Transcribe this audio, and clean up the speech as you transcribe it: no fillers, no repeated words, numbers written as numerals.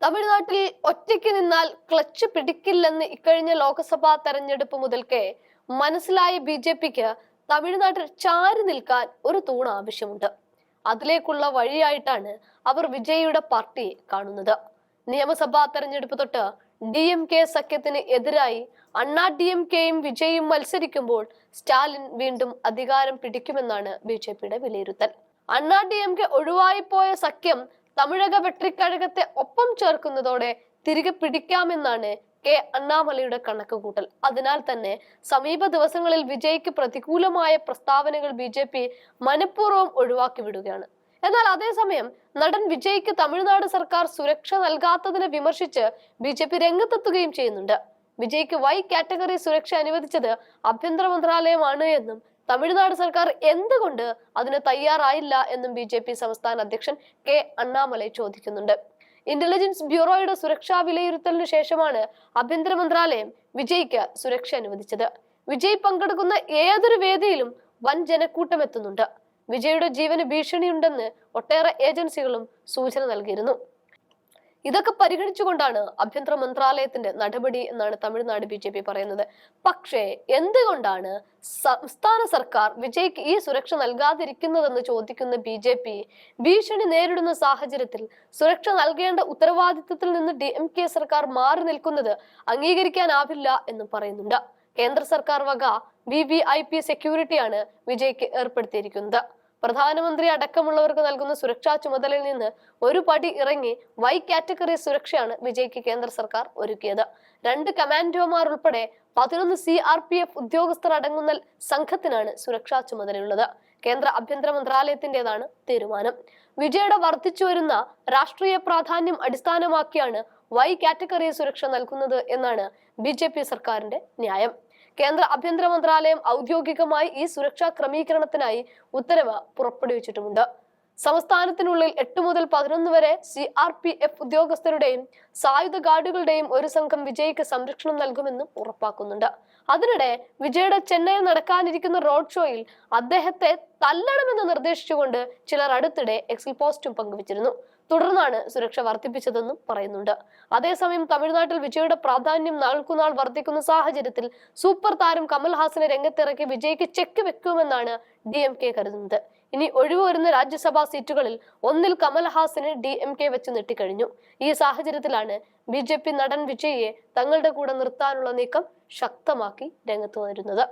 തമിഴ്നാട്ടിൽ ഒറ്റയ്ക്ക് നിന്നാൽ ക്ലച്ച് പിടിക്കില്ലെന്ന് ഇക്കഴിഞ്ഞ ലോക്സഭാ തെരഞ്ഞെടുപ്പ് മുതൽക്കേ മനസ്സിലായ ബി.ജെ.പിക്ക് തമിഴ്നാട്ടിൽ ചാരി നിൽക്കാൻ ഒരു തൂൺ ആവശ്യമുണ്ട്. അതിലേക്കുള്ള വഴിയായിട്ടാണ് അവർ വിജയിയുടെ പാർട്ടിയെ കാണുന്നത്. നിയമസഭാ തെരഞ്ഞെടുപ്പ് തൊട്ട് DMK സഖ്യത്തിന് എതിരായി അണ്ണാ DMKയും വിജയും മത്സരിക്കുമ്പോൾ സ്റ്റാലിൻ വീണ്ടും അധികാരം പിടിക്കുമെന്നാണ് ബി.ജെ.പിയുടെ വിലയിരുത്തൽ. അണ്ണാ DMK ഒഴിവായിപ്പോയ സഖ്യം തമിഴക വെട്രിക്കഴകത്തെ ഒപ്പം ചേർക്കുന്നതോടെ തിരികെ പിടിക്കാമെന്നാണ് കെ അണ്ണാമലയുടെ കണക്കുകൂട്ടൽ. അതിനാൽ തന്നെ സമീപ ദിവസങ്ങളിൽ വിജയ്ക്ക് പ്രതികൂലമായ പ്രസ്താവനകൾ ബി.ജെ.പി മനഃപൂർവ്വം ഒഴിവാക്കി വിടുകയാണ്. എന്നാൽ അതേസമയം നടൻ വിജയ്ക്ക് തമിഴ്നാട് സർക്കാർ സുരക്ഷ നൽകാത്തതിനെ വിമർശിച്ച് ബി.ജെ.പി രംഗത്തെത്തുകയും ചെയ്യുന്നുണ്ട്. വിജയ്ക്ക് Y കാറ്റഗറി സുരക്ഷ അനുവദിച്ചത് ആഭ്യന്തര മന്ത്രാലയമാണ് എന്നും തമിഴ്നാട് സർക്കാർ എന്തുകൊണ്ട് അതിന് തയ്യാറായില്ല എന്നും ബി.ജെ.പി സംസ്ഥാന അധ്യക്ഷൻ കെ അണ്ണാമലൈ ചോദിക്കുന്നുണ്ട്. ഇന്റലിജൻസ് ബ്യൂറോയുടെ സുരക്ഷാ വിലയിരുത്തലിന് ശേഷമാണ് ആഭ്യന്തര മന്ത്രാലയം വിജയ്ക്ക് സുരക്ഷ അനുവദിച്ചത്. വിജയ് പങ്കെടുക്കുന്ന ഏതൊരു വേദിയിലും വൻ ജനക്കൂട്ടം എത്തുന്നുണ്ട്. വിജയുടെ ജീവന് ഭീഷണിയുണ്ടെന്ന് ഒട്ടേറെ ഏജൻസികളും സൂചന നൽകിയിരുന്നു. ഇതൊക്കെ പരിഗണിച്ചുകൊണ്ടാണ് ആഭ്യന്തര മന്ത്രാലയത്തിന്റെ നടപടി എന്നാണ് തമിഴ്നാട് ബി.ജെ.പി പറയുന്നത്. പക്ഷേ എന്തുകൊണ്ടാണ് സംസ്ഥാന സർക്കാർ വിജയ്ക്ക് ഈ സുരക്ഷ നൽകാതിരിക്കുന്നതെന്ന് ചോദിക്കുന്ന ബി.ജെ.പി ഭീഷണി നേരിടുന്ന സാഹചര്യത്തിൽ സുരക്ഷ നൽകേണ്ട ഉത്തരവാദിത്തത്തിൽ നിന്ന് DMK സർക്കാർ മാറി നിൽക്കുന്നത് അംഗീകരിക്കാനാവില്ല എന്ന് പറയുന്നുണ്ട്. കേന്ദ്ര സർക്കാർ വക VVIP സെക്യൂരിറ്റിയാണ് വിജയ്ക്ക് ഏർപ്പെടുത്തിയിരിക്കുന്നത്. പ്രധാനമന്ത്രി അടക്കമുള്ളവർക്ക് നൽകുന്ന സുരക്ഷാ ചുമതലയിൽ നിന്ന് ഒരു പടി ഇറങ്ങി Y കാറ്റഗറി സുരക്ഷയാണ് വിജയ്ക്ക് കേന്ദ്ര സർക്കാർ ഒരുക്കിയത്. 2 കമാൻഡോമാർ ഉൾപ്പെടെ 11 CRPF ഉദ്യോഗസ്ഥർ അടങ്ങുന്ന സംഘത്തിനാണ് സുരക്ഷാ ചുമതലയുള്ളത്. കേന്ദ്ര ആഭ്യന്തര മന്ത്രാലയത്തിന്റേതാണ് തീരുമാനം. വിജയുടെ വർദ്ധിച്ചു വരുന്ന രാഷ്ട്രീയ പ്രാധാന്യം അടിസ്ഥാനമാക്കിയാണ് Y കാറ്റഗറി സുരക്ഷ നൽകുന്നത് എന്നാണ് ബി.ജെ.പി സർക്കാരിന്റെ ന്യായം. കേന്ദ്ര ആഭ്യന്തര മന്ത്രാലയം ഔദ്യോഗികമായി ഈ സുരക്ഷാ ക്രമീകരണത്തിനായി ഉത്തരവ് പുറപ്പെടുവിച്ചിട്ടുമുണ്ട്. സംസ്ഥാനത്തിനുള്ളിൽ 8 മുതൽ 11 വരെ CRPF ഉദ്യോഗസ്ഥരുടെയും സായുധ ഗാർഡുകളുടെയും ഒരു സംഘം വിജയ്ക്ക് സംരക്ഷണം നൽകുമെന്നും ഉറപ്പാക്കുന്നുണ്ട്. അതിനിടെ വിജയുടെ ചെന്നൈയിൽ നടക്കാനിരിക്കുന്ന റോഡ് ഷോയിൽ അദ്ദേഹത്തെ തല്ലണമെന്ന് നിർദ്ദേശിച്ചുകൊണ്ട് ചിലർ അടുത്തിടെ എക്സിൽ പോസ്റ്റും പങ്കുവച്ചിരുന്നു. തുടർന്നാണ് സുരക്ഷ വർദ്ധിപ്പിച്ചതെന്നും പറയുന്നുണ്ട്. അതേസമയം തമിഴ്നാട്ടിൽ വിജയുടെ പ്രാധാന്യം നാൾക്കുനാൾ വർദ്ധിക്കുന്ന സാഹചര്യത്തിൽ സൂപ്പർ താരം കമൽഹാസനെ രംഗത്തിറക്കി വിജയ്ക്ക് ചെക്ക് വെക്കുമെന്നാണ് DMK കരുതുന്നത്. ഇനി ഒഴിവ് വരുന്ന രാജ്യസഭാ സീറ്റുകളിൽ ഒന്നിൽ കമൽഹാസന് DMK വെച്ച് നീട്ടിക്കഴിഞ്ഞു. ഈ സാഹചര്യത്തിലാണ് ബി.ജെ.പി നടൻ വിജയെ തങ്ങളുടെ കൂടെ നിർത്താനുള്ള നീക്കം ശക്തമാക്കി രംഗത്ത് വരുന്നത്.